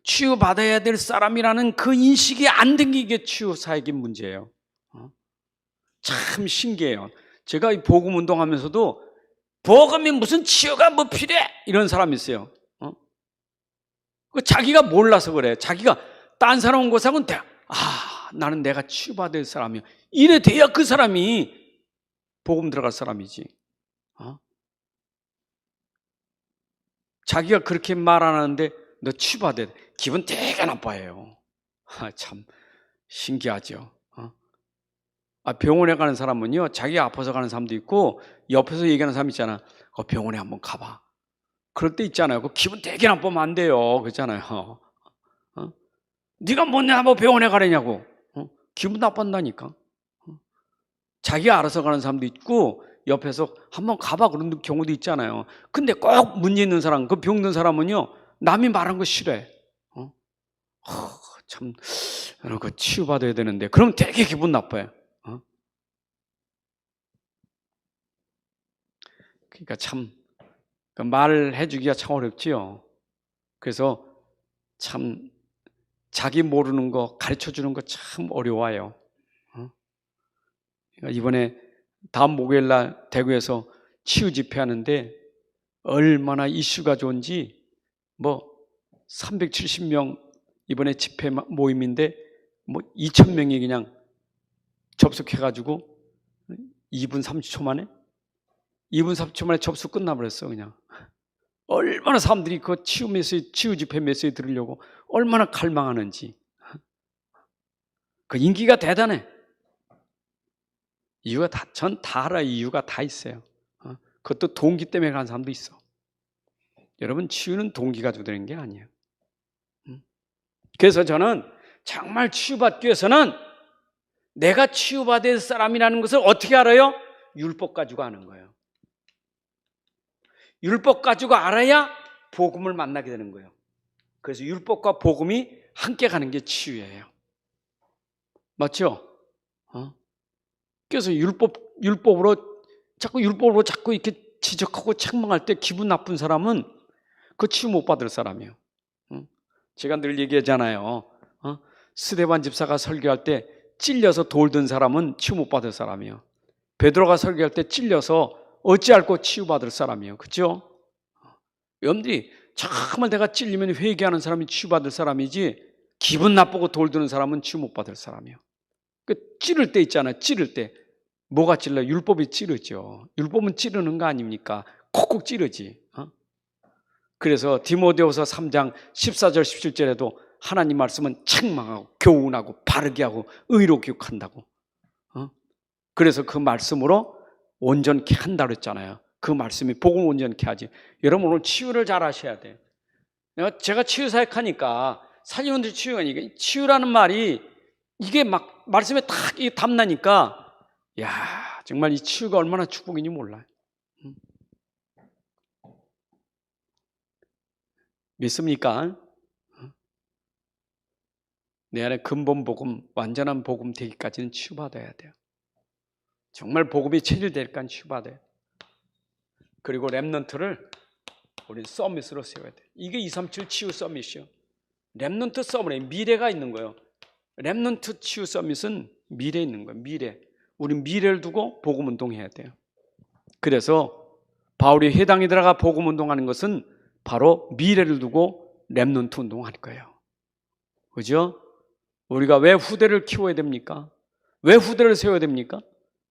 치유받아야 될 사람이라는 그 인식이 안 된 게 이게 치유 사역의 문제예요. 참 신기해요. 제가 이 복음 운동하면서도 복음이 무슨 치유가 뭐 필요해? 이런 사람이 있어요. 자기가 몰라서 그래. 자기가 딴 사람 온 곳하고는 나는 내가 치유받을 사람이야. 이래 돼야 그 사람이 복음 들어갈 사람이지. 자기가 그렇게 말 안 하는데 너 치유받아야 돼. 기분 되게 나빠해요. 참 신기하죠. 병원에 가는 사람은요, 자기가 아파서 가는 사람도 있고 옆에서 얘기하는 사람 있잖아. 병원에 한번 가봐. 그럴 때 있잖아요. 그 기분 되게 나쁘면 안 돼요. 그렇잖아요. 네가 뭔데 한번 병원에 가려냐고. 기분 나쁜다니까. 자기가 알아서 가는 사람도 있고 옆에서 한번 가봐 그런 경우도 있잖아요. 근데 꼭 문제 있는 사람, 그 병든 사람은요, 남이 말한 거 싫어해. 참, 그 치유받아야 되는데. 그럼 되게 기분 나빠요. 그러니까 참, 말을 해주기가 참 어렵지요. 그래서 참, 자기 모르는 거 가르쳐 주는 거 참 어려워요. 이번에 다음 목요일 날 대구에서 치유 집회 하는데 얼마나 이슈가 좋은지 370명 이번에 집회 모임인데 2,000명이 그냥 접속해가지고 2분 30초 만에 접속 끝나버렸어. 그냥 얼마나 사람들이 그 치유 집회 메시지 들으려고 얼마나 갈망하는지. 그 인기가 대단해. 이유가 전 다 알아요. 이유가 다 있어요. 그것도 동기 때문에 가는 사람도 있어. 여러분, 치유는 동기 가지고 되는 게 아니에요. 그래서 저는 정말 치유받기 위해서는 내가 치유받을 사람이라는 것을 어떻게 알아요? 율법 가지고 아는 거예요. 율법 가지고 알아야 복음을 만나게 되는 거예요. 그래서 율법과 복음이 함께 가는 게 치유예요. 맞죠? 그래서 율법으로 자꾸 이렇게 지적하고 책망할 때 기분 나쁜 사람은 그 치유 못 받을 사람이에요. 제가 늘 얘기하잖아요. 스데반 집사가 설교할 때 찔려서 돌 든 사람은 치유 못 받을 사람이에요. 베드로가 설교할 때 찔려서 어찌할꼬 치유받을 사람이에요. 그렇죠? 여러분들이 정말 내가 찔리면 회개하는 사람이 치유받을 사람이지 기분 나쁘고 돌 드는 사람은 치유 못 받을 사람이에요. 찌를 때 있잖아요. 찌를 때 뭐가 찔러요? 율법이 찌르죠. 율법은 찌르는 거 아닙니까? 콕콕 찌르지. 그래서 디모데후서 3장 14절 17절에도 하나님 말씀은 책망하고 교훈하고 바르게 하고 의로 교육한다고. 그래서 그 말씀으로 온전케 한다 그랬잖아요. 그 말씀이 복음을 온전케 하지. 여러분 오늘 치유를 잘 하셔야 돼요. 제가 치유 사역하니까 살리원들 치유하니까 치유라는 말이 이게 막 말씀에 딱 담나니까 야 정말 이 치유가 얼마나 축복인지 몰라요. 믿습니까? 내 안에 근본 복음, 완전한 복음 되기까지는 치유받아야 돼요. 정말 복음이 체질될까 치유받아야 돼요. 그리고 렘넌트를 우리 서밋으로 세워야 돼요. 이게 237 치유 서밋이요. 렘넌트 서밋에 미래가 있는 거예요. 렘넌트 치유 서밋은 미래에 있는 거예요. 미래. 우리 미래를 두고 복음 운동해야 돼요. 그래서 바울이 회당에 들어가 복음 운동하는 것은 바로 미래를 두고 렘넌트 운동하는 거예요. 그죠? 우리가 왜 후대를 키워야 됩니까? 왜 후대를 세워야 됩니까?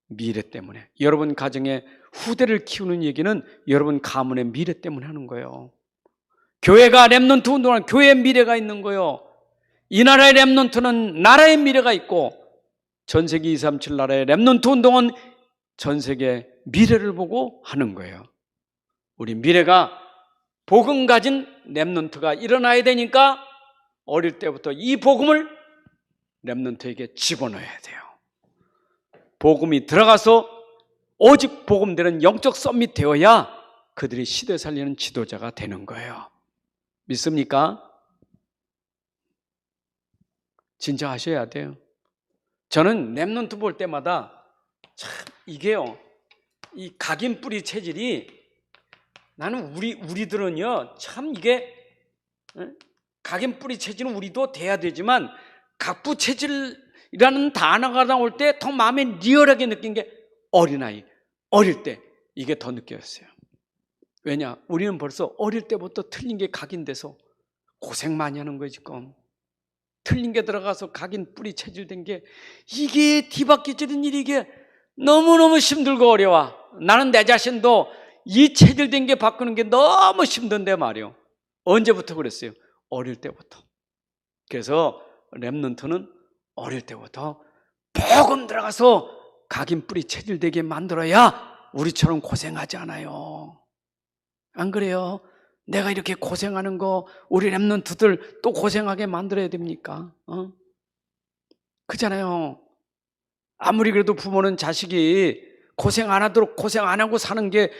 미래 때문에. 여러분 가정에 후대를 키우는 얘기는 여러분 가문의 미래 때문에 하는 거예요. 교회가 렘넌트 운동하는 교회의 미래가 있는 거예요. 이 나라의 렘넌트는 나라의 미래가 있고 전 세계 237 나라의 렘넌트 운동은 전 세계 미래를 보고 하는 거예요. 우리 미래가 복음 가진 렘넌트가 일어나야 되니까 어릴 때부터 이 복음을 렘넌트에게 집어넣어야 돼요. 복음이 들어가서 오직 복음되는 영적 썸밋 되어야 그들이 시대 살리는 지도자가 되는 거예요. 믿습니까? 진짜 하셔야 돼요. 저는 렘넌트 볼 때마다 참 이게요, 이 각인 뿌리 체질이, 나는 우리들은요 참 이게, 각인 뿌리 체질은 우리도 돼야 되지만 각부 체질이라는 단어가 나올 때 더 마음에 리얼하게 느낀 게 어린아이, 어릴 때 이게 더 느껴졌어요. 왜냐? 우리는 벌써 어릴 때부터 틀린 게 각인돼서 고생 많이 하는 거예요. 지금 틀린 게 들어가서 각인 뿌리 체질된 게, 이게 뒤바뀌지는 일이 이게 너무너무 힘들고 어려워. 나는 내 자신도 이 체질된 게 바꾸는 게 너무 힘든데 말이요. 언제부터 그랬어요? 어릴 때부터. 그래서 렘넌트는 어릴 때부터 복음 들어가서 각인 뿌리 체질되게 만들어야 우리처럼 고생하지 않아요. 안 그래요? 내가 이렇게 고생하는 거 우리 렘넌트들 또 고생하게 만들어야 됩니까? 그잖아요. 아무리 그래도 부모는 자식이 고생 안 하도록, 고생 안 하고 사는 게,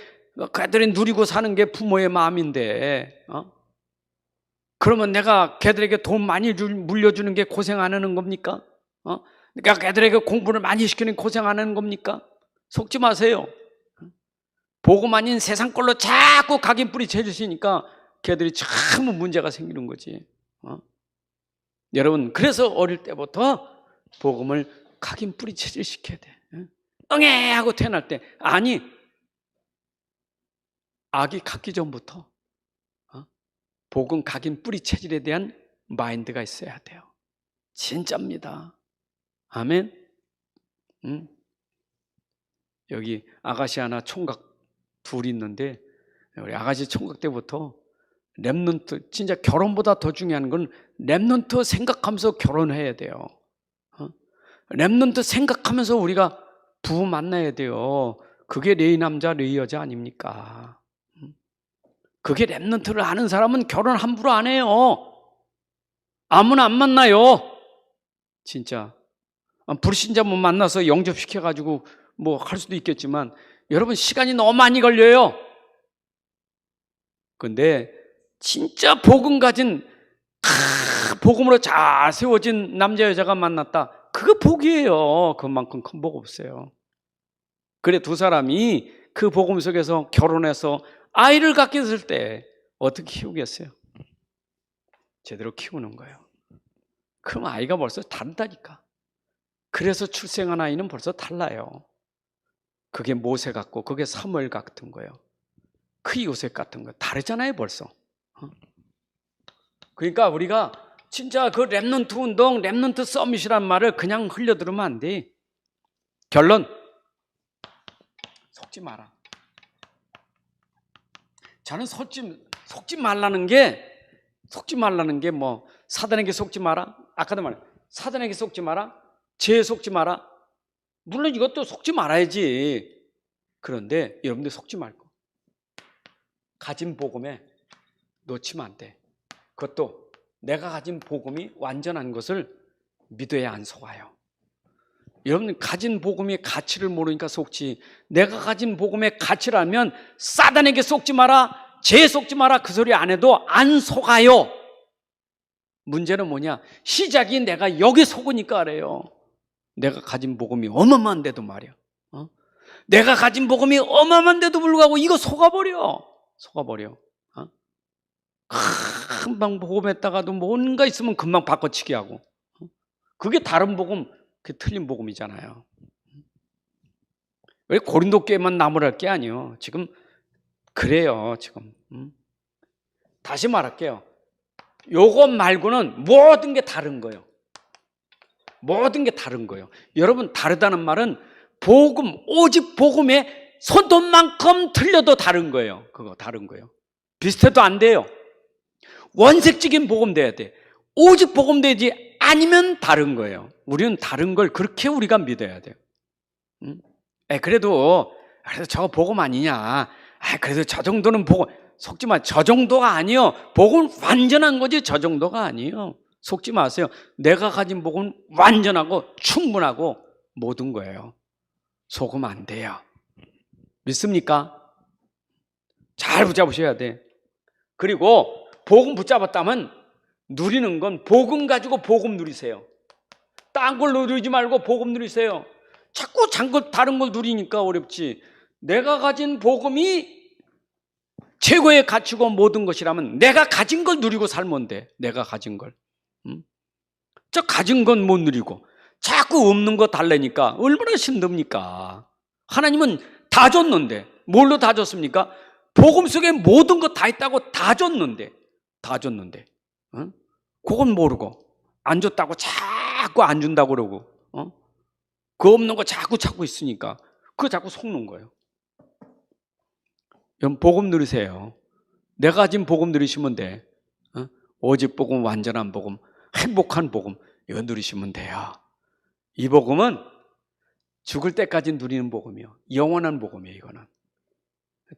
그 애들이 누리고 사는 게 부모의 마음인데, 그러면 내가 걔들에게 돈 많이 물려주는 게 고생 안 하는 겁니까? 내가 걔들에게 공부를 많이 시키는 게 고생 안 하는 겁니까? 속지 마세요. 복음 아닌 세상 걸로 자꾸 각인 뿌리 채주시니까 걔들이 참 문제가 생기는 거지. 여러분, 그래서 어릴 때부터 복음을 각인 뿌리 체질시켜야 돼. 응애 하고 태어날 때, 아니, 아기 갖기 전부터 복음 각인 뿌리 체질에 대한 마인드가 있어야 돼요. 진짜입니다. 아멘. 여기 아가씨 하나 총각 둘이 있는데, 우리 아가씨 총각 때부터 렘넌트, 진짜 결혼보다 더 중요한 건 렘넌트 생각하면서 결혼해야 돼요. 렘넌트 생각하면서 우리가 부부 만나야 돼요. 그게 레이 남자 레이 여자 아닙니까? 그게 렘넌트를 아는 사람은 결혼 함부로 안 해요. 아무나 안 만나요. 진짜 불신자 뭐 만나서 영접시켜가지고 뭐 할 수도 있겠지만, 여러분 시간이 너무 많이 걸려요. 근데 진짜 복음 가진, 복음으로 잘 세워진 남자 여자가 만났다, 그거 복이에요. 그만큼 큰 복 없어요. 그래 두 사람이 그 복음 속에서 결혼해서 아이를 갖게 됐을 때 어떻게 키우겠어요? 제대로 키우는 거예요. 그럼 아이가 벌써 다르다니까. 그래서 출생한 아이는 벌써 달라요. 그게 모세 같고 그게 사무엘 같은 거예요. 그 요셉 같은 거 다르잖아요 벌써. 그러니까 우리가 진짜 그 렘넌트 운동, 렘넌트 서밋이란 말을 그냥 흘려들으면 안 돼. 결론, 속지 마라. 저는 속지 말라는 게 뭐 사단에게 속지 마라, 아까도 말했, 사단에게 속지 마라, 죄에 속지 마라. 물론 이것도 속지 말아야지. 그런데 여러분들 속지 말고 가진 복음에 놓치면 안 돼. 그것도 내가 가진 복음이 완전한 것을 믿어야 안 속아요. 여러분 가진 복음의 가치를 모르니까 속지. 내가 가진 복음의 가치를 알면 사단에게 속지 마라, 죄에 속지 마라, 그 소리 안 해도 안 속아요. 문제는 뭐냐? 시작이 내가 여기 속으니까 그래요. 내가 가진 복음이 어마어마한데도 말이야. 내가 가진 복음이 어마어마한데도 불구하고 이거 속아버려. 금방 복음했다가도 뭔가 있으면 금방 바꿔치기 하고. 그게 다른 복음, 그게 틀린 복음이잖아요. 왜 고린도 교회만 나무랄 게 아니에요. 지금 그래요. 지금 다시 말할게요. 요것 말고는 모든 게 다른 거예요. 모든 게 다른 거예요. 여러분, 다르다는 말은 복음, 오직 복음에 손톱만큼 틀려도 다른 거예요. 그거 다른 거예요. 비슷해도 안 돼요. 원색적인 복음 돼야 돼. 오직 복음 되지 아니면 다른 거예요. 우리는 다른 걸 그렇게 우리가 믿어야 돼요. 그래도 저 복음 아니냐, 그래도 저 정도는 복음, 속지 마. 저 정도가 아니요. 복음 완전한 거지 저 정도가 아니에요. 속지 마세요. 내가 가진 복은 완전하고 충분하고 모든 거예요. 속으면 안 돼요. 믿습니까? 잘 붙잡으셔야 돼. 그리고 복음 붙잡았다면 누리는 건 복음 가지고 복음 누리세요. 딴 걸 누리지 말고 복음 누리세요. 자꾸 다른 걸 누리니까 어렵지. 내가 가진 복음이 최고의 가치고 모든 것이라면 내가 가진 걸 누리고 살면 돼. 내가 가진 걸. 저 가진 건 못 누리고 자꾸 없는 거 달래니까 얼마나 힘듭니까? 하나님은 다 줬는데 뭘로 다 줬습니까? 복음 속에 모든 거 다 있다고 다 줬는데 그건 모르고 안 줬다고 자꾸 안 준다고 그러고 그 없는 거 자꾸 찾고 있으니까 그거 자꾸 속는 거예요. 여러분 복음 누리세요. 내가 가진 복음 누리시면 돼. 오직 복음, 완전한 복음, 행복한 복음 이거 누리시면 돼요. 이 복음은 죽을 때까지 누리는 복음이요. 영원한 복음이에요. 이거는.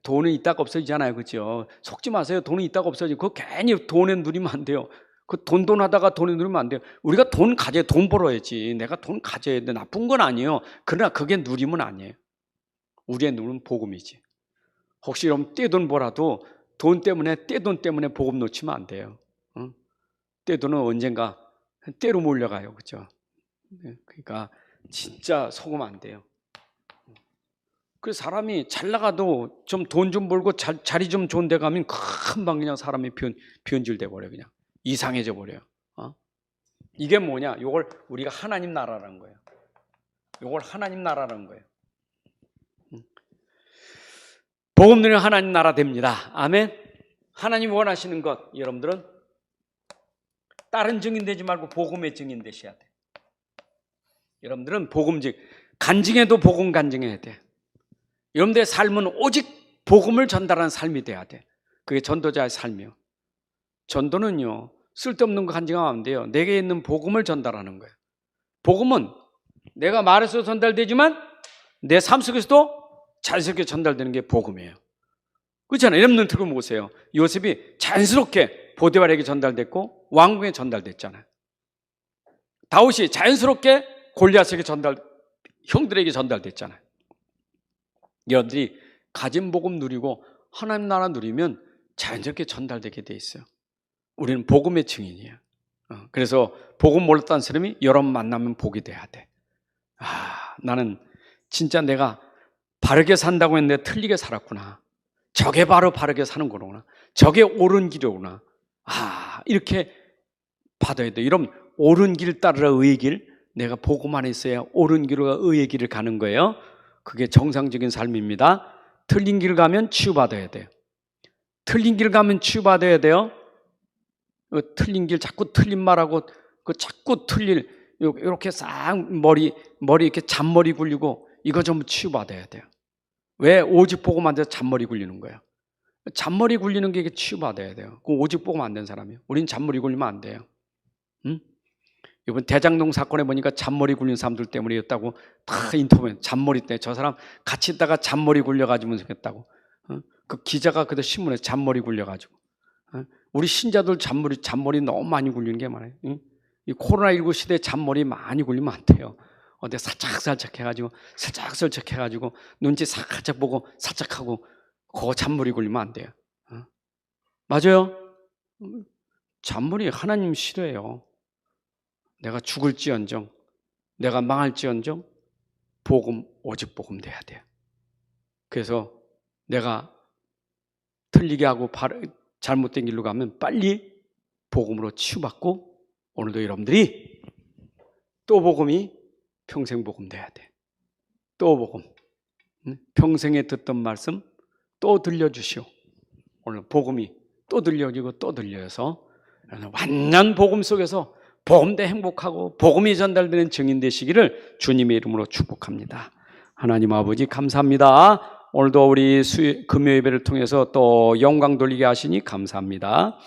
돈은 있다가 없어지잖아요. 그렇죠? 속지 마세요. 돈은 있다가 없어지고 그거 괜히 돈에 누리면 안 돼요. 그 돈 하다가 돈에 누리면 안 돼요. 우리가 돈 가져야 돈 벌어야지. 내가 돈 가져야 돼. 나쁜 건 아니에요. 그러나 그게 누리면 아니에요. 우리의 누리는 복음이지. 혹시 여러분 떼돈 벌어도 떼돈 때문에 복음 놓치면 안 돼요. 떼돈은 언젠가 때로 몰려가요. 그렇죠? 그러니까 진짜 속으면 안 돼요. 그 사람이 잘 나가도 좀 돈 좀 벌고 자리 좀 좋은 데 가면 금방 그냥 사람이 변질돼 버려. 그냥 이상해져 버려요. 이게 뭐냐? 이걸 우리가 하나님 나라라는 거예요. 이걸 하나님 나라라는 거예요. 복음 누리는 하나님 나라 됩니다. 아멘. 하나님 원하시는 것 여러분들은 다른 증인 되지 말고 복음의 증인 되셔야 돼. 여러분들은 복음직 간증해도 복음 간증해야 돼. 여러분들의 삶은 오직 복음을 전달하는 삶이 돼야 돼. 그게 전도자의 삶이요. 전도는요 쓸데없는 거 간증하면 안 돼요. 내게 있는 복음을 전달하는 거예요. 복음은 내가 말해서 전달되지만 내 삶 속에서도 자연스럽게 전달되는 게 복음이에요. 그렇잖아요. 여러분들 들고 보세요. 요셉이 자연스럽게 보디발에게 전달됐고 왕궁에 전달됐잖아요. 다윗이 자연스럽게 골리앗에게 형들에게 전달됐잖아요. 여러분들이 가진 복음 누리고 하나님 나라 누리면 자연스럽게 전달되게 돼 있어요. 우리는 복음의 증인이에요. 그래서 복음 몰랐다는 사람이 여러분 만나면 복이 돼야 돼. 나는 진짜 내가 바르게 산다고 했는데 틀리게 살았구나. 저게 바로 바르게 사는 거구나. 저게 옳은 길이구나. 이렇게 받아야 돼. 이런 옳은 길 따르라 의의 길. 내가 복음 안에 있어야 옳은 길과 의의 길을 가는 거예요. 그게 정상적인 삶입니다. 틀린 길 가면 치유받아야 돼요. 틀린 길 가면 치유받아야 돼요. 틀린 길 자꾸 틀린 말하고 자꾸 이렇게 싹 머리 이렇게 잔머리 굴리고 이거 전부 치유받아야 돼요. 왜? 오직 복음 안 돼서 잔머리 굴리는 거예요. 잔머리 굴리는 게 치유받아야 돼요. 그럼 오직 복음 안 된 사람이에요. 우린 잔머리 굴리면 안 돼요. 이번 대장동 사건에 보니까 잔머리 굴린 사람들 때문이었다고 다 인터뷰에 잔머리 때문에 저 사람 같이 있다가 잔머리 굴려가지고 생겼다고. 그 기자가 그때 신문에 잔머리 굴려가지고. 우리 신자들 잔머리 너무 많이 굴리는 게 많아요. 이 코로나19 시대에 잔머리 많이 굴리면 안 돼요. 어디 살짝 해가지고 눈치 살짝 보고 살짝 하고 그거 잔머리 굴리면 안 돼요. 맞아요? 잔머리 하나님 싫어해요. 내가 죽을지언정, 내가 망할지언정 복음, 오직 복음 돼야 돼요. 그래서 내가 틀리게 하고 잘못된 길로 가면 빨리 복음으로 치유받고 오늘도 여러분들이 또 복음이 평생 복음 돼야 돼. 또 복음. 평생에 듣던 말씀 또 들려주시오. 오늘 복음이 또 들려지고 또 들려서 완전 복음 속에서 복음대 행복하고 복음이 전달되는 증인 되시기를 주님의 이름으로 축복합니다. 하나님 아버지 감사합니다. 오늘도 우리 금요 예배를 통해서 또 영광 돌리게 하시니 감사합니다.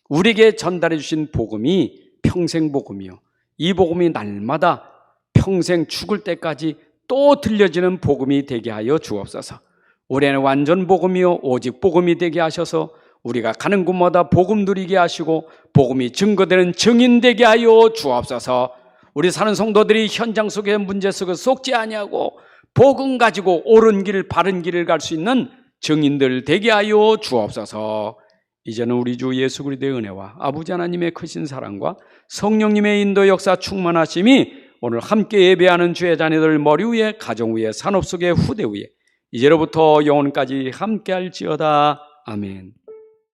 우리에게 전달해 주신 복음이 평생 복음이요. 이 복음이 날마다 평생 죽을 때까지 또 들려지는 복음이 되게 하여 주옵소서. 올해는 완전 복음이요 오직 복음이 되게 하셔서 우리가 가는 곳마다 복음 누리게 하시고 복음이 증거되는 증인 되게 하여 주옵소서. 우리 사는 성도들이 현장 속의 문제 속에 속지 아니하고 복음 가지고 옳은 길 바른 길을 갈 수 있는 증인들 되게 하여 주옵소서. 이제는 우리 주 예수 그리스도의 은혜와 아버지 하나님의 크신 사랑과 성령님의 인도 역사 충만하심이 오늘 함께 예배하는 주의 자녀들 머리 위에 가정 위에 산업 속의 후대 위에 이제로부터 영원까지 함께할지어다. 아멘.